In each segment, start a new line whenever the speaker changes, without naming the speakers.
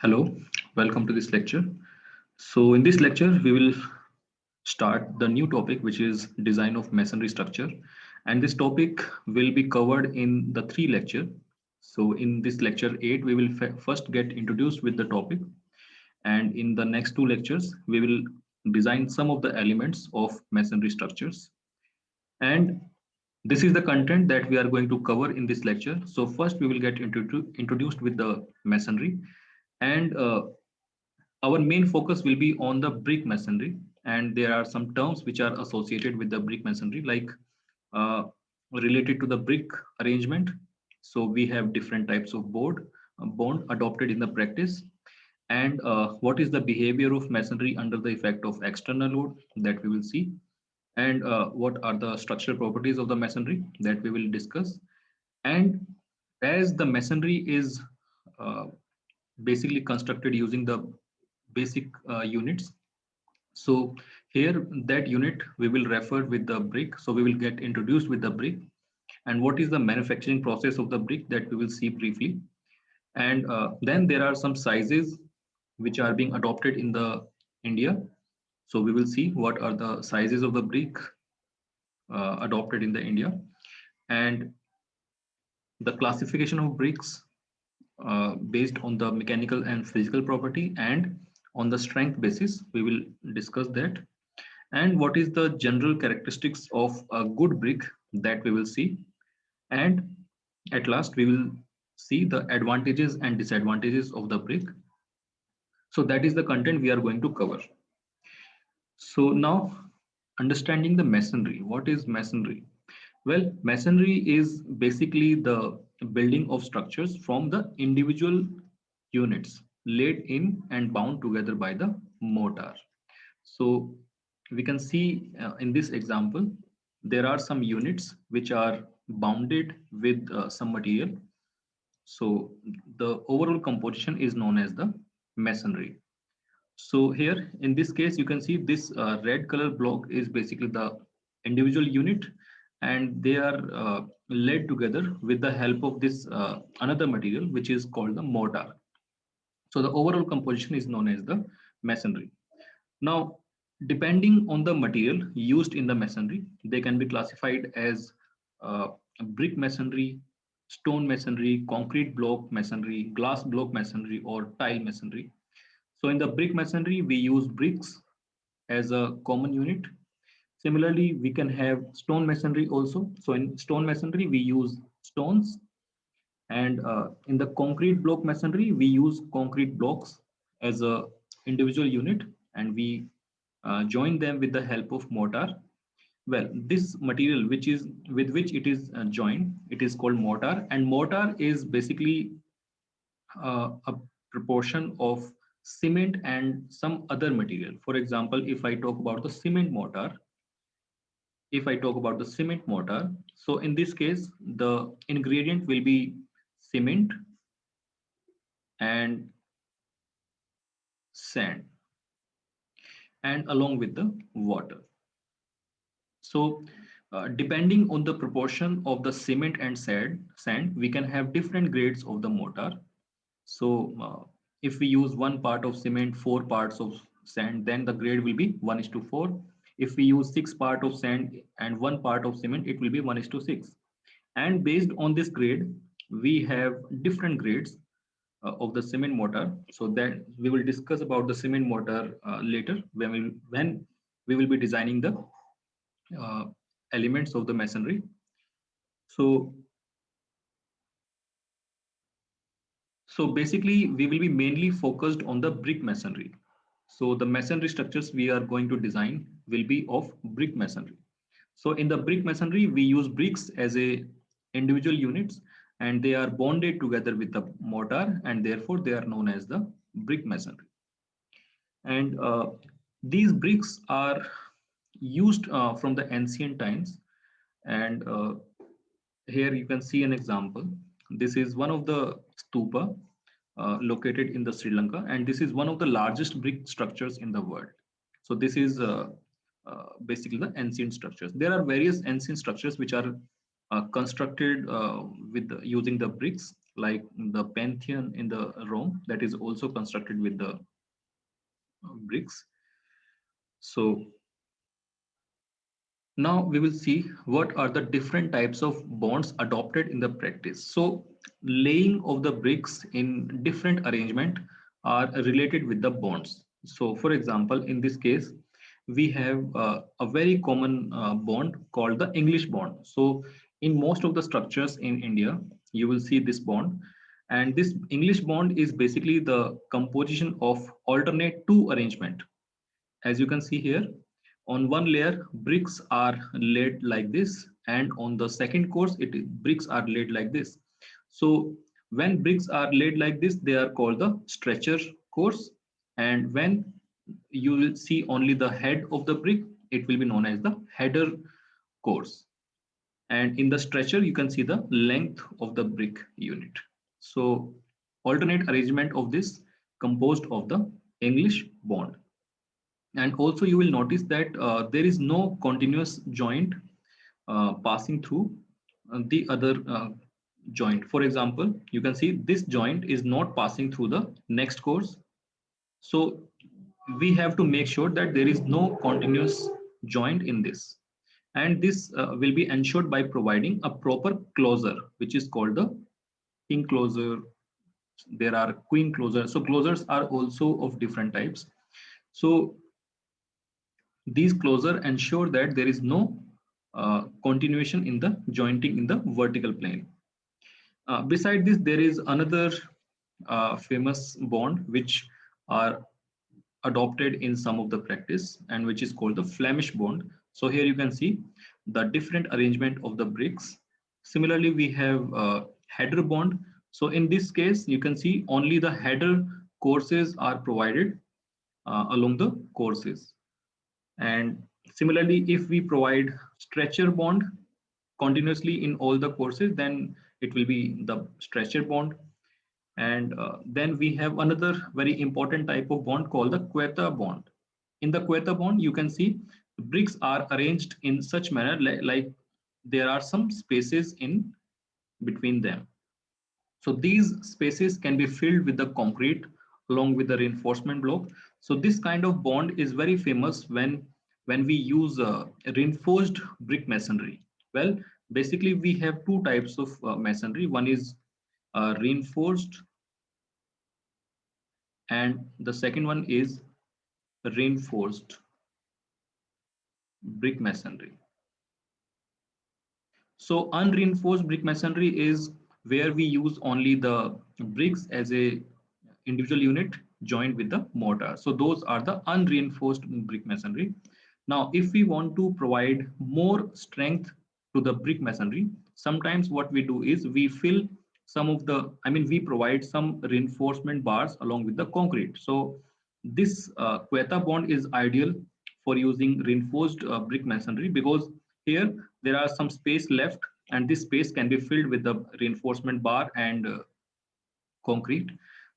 Hello, welcome to this lecture. So in this lecture, we will start the new topic, which is design of masonry structure. And this topic will be covered in the three lecture. So in this lecture 8, we will first get introduced with the topic. And in the next two lectures, we will design some of the elements of masonry structures. And this is the content that we are going to cover in this lecture. So first, we will get introduced with the masonry. And our main focus will be on the brick masonry, and there are some terms which are associated with the brick masonry, like uh, related to the brick arrangement. So we have different types of bond adopted in the practice, and what is the behavior of masonry under the effect of external load that we will see, and what are the structural properties of the masonry that we will discuss. And as the masonry is uh, basically constructed using the basic units. So here that unit we will refer with the brick. So we will get introduced with the brick and what is the manufacturing process of the brick that we will see briefly. And then there are some sizes which are being adopted in the India. So we will see what are the sizes of the brick adopted in the India, and the classification of bricks based on the mechanical and physical property, and on the strength basis we will discuss that, and what is the general characteristics of a good brick that we will see, and at last we will see the advantages and disadvantages of the brick. So that is the content we are going to cover. So now, understanding the masonry. What is masonry? Well, masonry is basically the building of structures from the individual units laid in and bound together by the mortar. So we can see in this example, there are some units which are bounded with some material. So the overall composition is known as the masonry. So here in this case, you can see this red color block is basically the individual unit, and they are laid together with the help of this another material which is called the mortar. So the overall composition is known as the masonry. Now, depending on the material used in the masonry, they can be classified as uh, brick masonry, stone masonry, concrete block masonry, glass block masonry, or tile masonry. So in the brick masonry, we use bricks as a common unit. Similarly, we can have stone masonry also. So in stone masonry, we use stones, and in the concrete block masonry, we use concrete blocks as a individual unit, and we join them with the help of mortar. Well, this material which is with which it is joined, it is called mortar, and mortar is basically a proportion of cement and some other material. For example, if I talk about the cement mortar, so in this case, the ingredient will be cement and sand, and along with the water. So depending on the proportion of the cement and sand, we can have different grades of the mortar. So if we use one part of cement, four parts of sand, then the grade will be 1:4. If we use six part of sand and one part of cement, it will be 1:6. And based on this grade, we have different grades of the cement mortar. So that we will discuss about the cement mortar later when we will be designing the uh, elements of the masonry. So so basically, we will be mainly focused on the brick masonry. So the masonry structures we are going to design will be of brick masonry. So in the brick masonry, we use bricks as a individual units, and they are bonded together with the mortar, and therefore they are known as the brick masonry. And these bricks are used from the ancient times. And here you can see an example. This is one of the stupa located in the Sri Lanka, and this is one of the largest brick structures in the world. So this is basically the ancient structures. There are various ancient structures which are constructed with using the bricks, like the Pantheon in the Rome, that is also constructed with the bricks. So now we will see what are the different types of bonds adopted in the practice. So laying of the bricks in different arrangement are related with the bonds. So for example, in this case, we have a very common bond called the English bond. So in most of the structures in India, you will see this bond. And this English bond is basically the composition of alternate two arrangement. As you can see here, on one layer, bricks are laid like this, and on the second course, bricks are laid like this. So when bricks are laid like this, they are called the stretcher course. And when you will see only the head of the brick, it will be known as the header course. And in the stretcher, you can see the length of the brick unit. So alternate arrangement of this composed of the English bond. And also you will notice that there is no continuous joint passing through the other joint. For example, you can see this joint is not passing through the next course. So we have to make sure that there is no continuous joint in this. And this will be ensured by providing a proper closure, which is called the king closure. There are queen closure. So closures are also of different types. So these closure ensure that there is no continuation in the jointing in the vertical plane. Beside this, there is another famous bond which are adopted in some of the practice and which is called the Flemish bond. So here you can see the different arrangement of the bricks. Similarly, we have header bond. So in this case, you can see only the header courses are provided along the courses. And similarly, if we provide stretcher bond continuously in all the courses, then it will be the stretcher bond. And then we have another very important type of bond called the Quetta bond. In the Quetta bond, you can see the bricks are arranged in such manner like there are some spaces in between them. So these spaces can be filled with the concrete along with the reinforcement block. So this kind of bond is very famous when we use reinforced brick masonry. Well, basically we have two types of masonry. One is reinforced, and the second one is reinforced brick masonry. So unreinforced brick masonry is where we use only the bricks as a individual unit joined with the mortar. So those are the unreinforced brick masonry. Now, if we want to provide more strength to the brick masonry, sometimes what we do is we fill some of the, we provide some reinforcement bars along with the concrete. So this Quetta bond is ideal for using reinforced brick masonry because here there are some space left and this space can be filled with the reinforcement bar and concrete.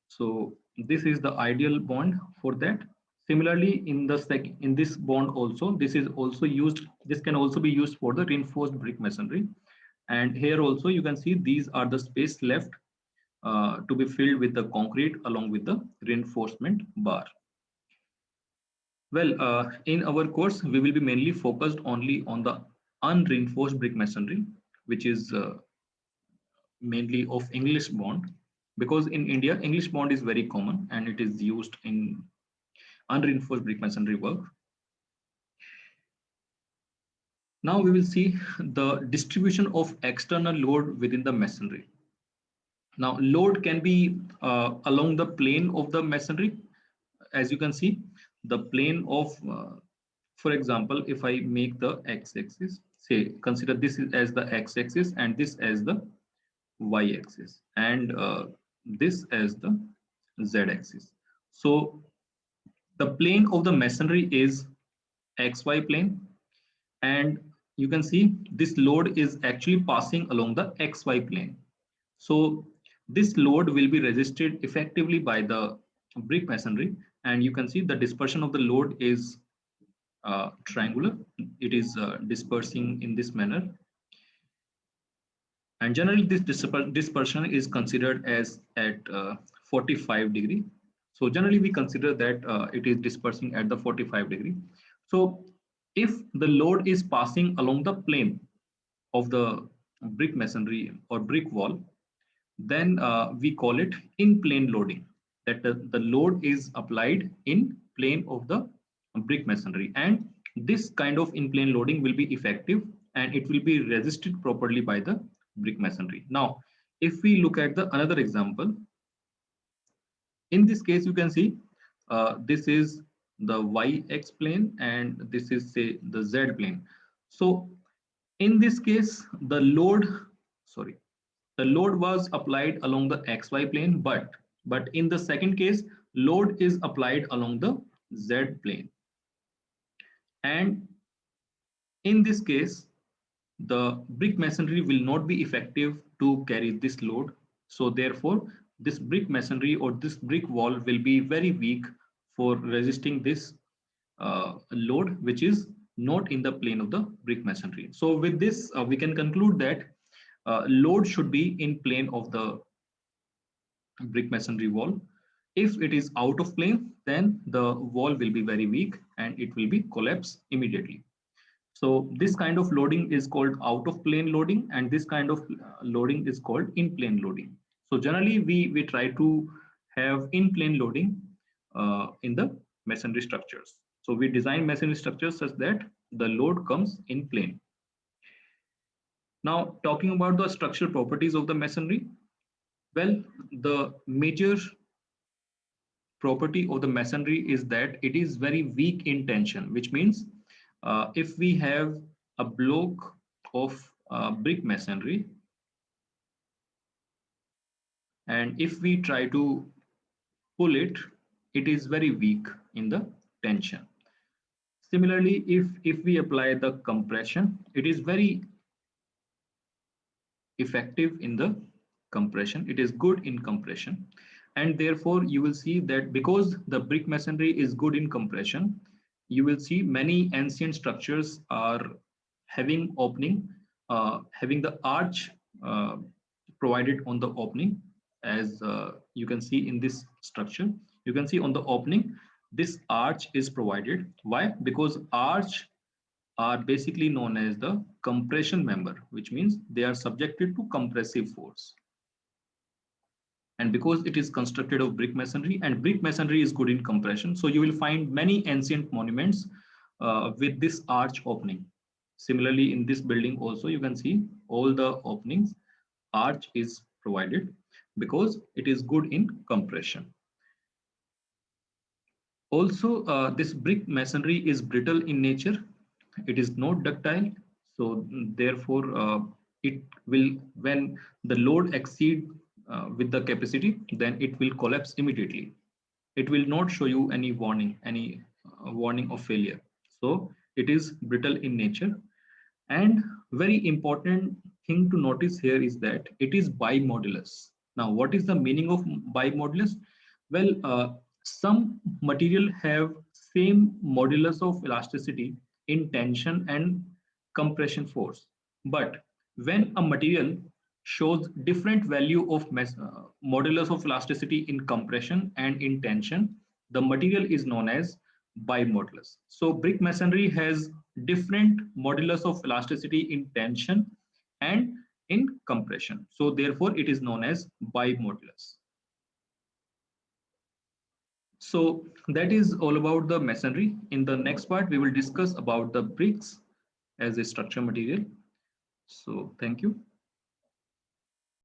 So this is the ideal bond for that. Similarly, in this bond also, this is also used. This can also be used for the reinforced brick masonry. And here also you can see these are the space left to be filled with the concrete along with the reinforcement bar. Well, in our course, we will be mainly focused only on the unreinforced brick masonry, which is mainly of English bond, because in India, English bond is very common and it is used in unreinforced brick masonry work. Now we will see the distribution of external load within the masonry. Now load can be along the plane of the masonry. As you can see, the plane of, for example, if I make the x-axis, say consider this as the x-axis and this as the y-axis and this as the z-axis. So the plane of the masonry is xy plane, and you can see this load is actually passing along the xy plane. So this load will be resisted effectively by the brick masonry, and you can see the dispersion of the load is triangular. It is dispersing in this manner. And generally this dispersion is considered as at 45 degree. So generally we consider that it is dispersing at the 45 degree. So if the load is passing along the plane of the brick masonry or brick wall, then we call it in plane loading, that the load is applied in plane of the brick masonry, and this kind of in plane loading will be effective and it will be resisted properly by the brick masonry. Now if we look at the another example, in this case you can see this is the y-x plane and this is say the z plane. So in this case the load, sorry, the load was applied along the xy plane, but in the second case load is applied along the z plane, and in this case the brick masonry will not be effective to carry this load. So therefore this brick masonry or this brick wall will be very weak for resisting this load which is not in the plane of the brick masonry. So with this we can conclude that load should be in plane of the brick masonry wall. If it is out of plane, then the wall will be very weak and it will be collapse immediately. So this kind of loading is called out of plane loading, and this kind of loading is called in plane loading. So generally we try to have in plane loading in the masonry structures. So we design masonry structures such that the load comes in plane. Now talking about the structural properties of the masonry, well, the major property of the masonry is that it is very weak in tension, which means if we have a block of brick masonry and if we try to pull it, it is very weak in the tension. Similarly, if we apply the compression, it is very effective in the compression. It is good in compression, and therefore you will see that because the brick masonry is good in compression, you will see many ancient structures are having opening, having the arch provided on the opening, as you can see in this structure. You can see on the opening this arch is provided. Why? Because arch are basically known as the compression member, which means they are subjected to compressive force. And because it is constructed of brick masonry and brick masonry is good in compression, so you will find many ancient monuments with this arch opening. Similarly, in this building also you can see all the openings, arch is provided because it is good in compression. Also, this brick masonry is brittle in nature. It is not ductile. So therefore, it will, when the load exceed with the capacity, then it will collapse immediately. It will not show you any warning of failure. So it is brittle in nature. And very important thing to notice here is that it is bimodulus. Now, what is the meaning of bimodulus? Well, some material have same modulus of elasticity in tension and compression force. But when a material shows different value of modulus of elasticity in compression and in tension, the material is known as bimodulus. So brick masonry has different modulus of elasticity in tension and in compression. So therefore it is known as bimodulus. So that is all about the masonry. In the next part, we will discuss about the bricks as a structure material. So thank you.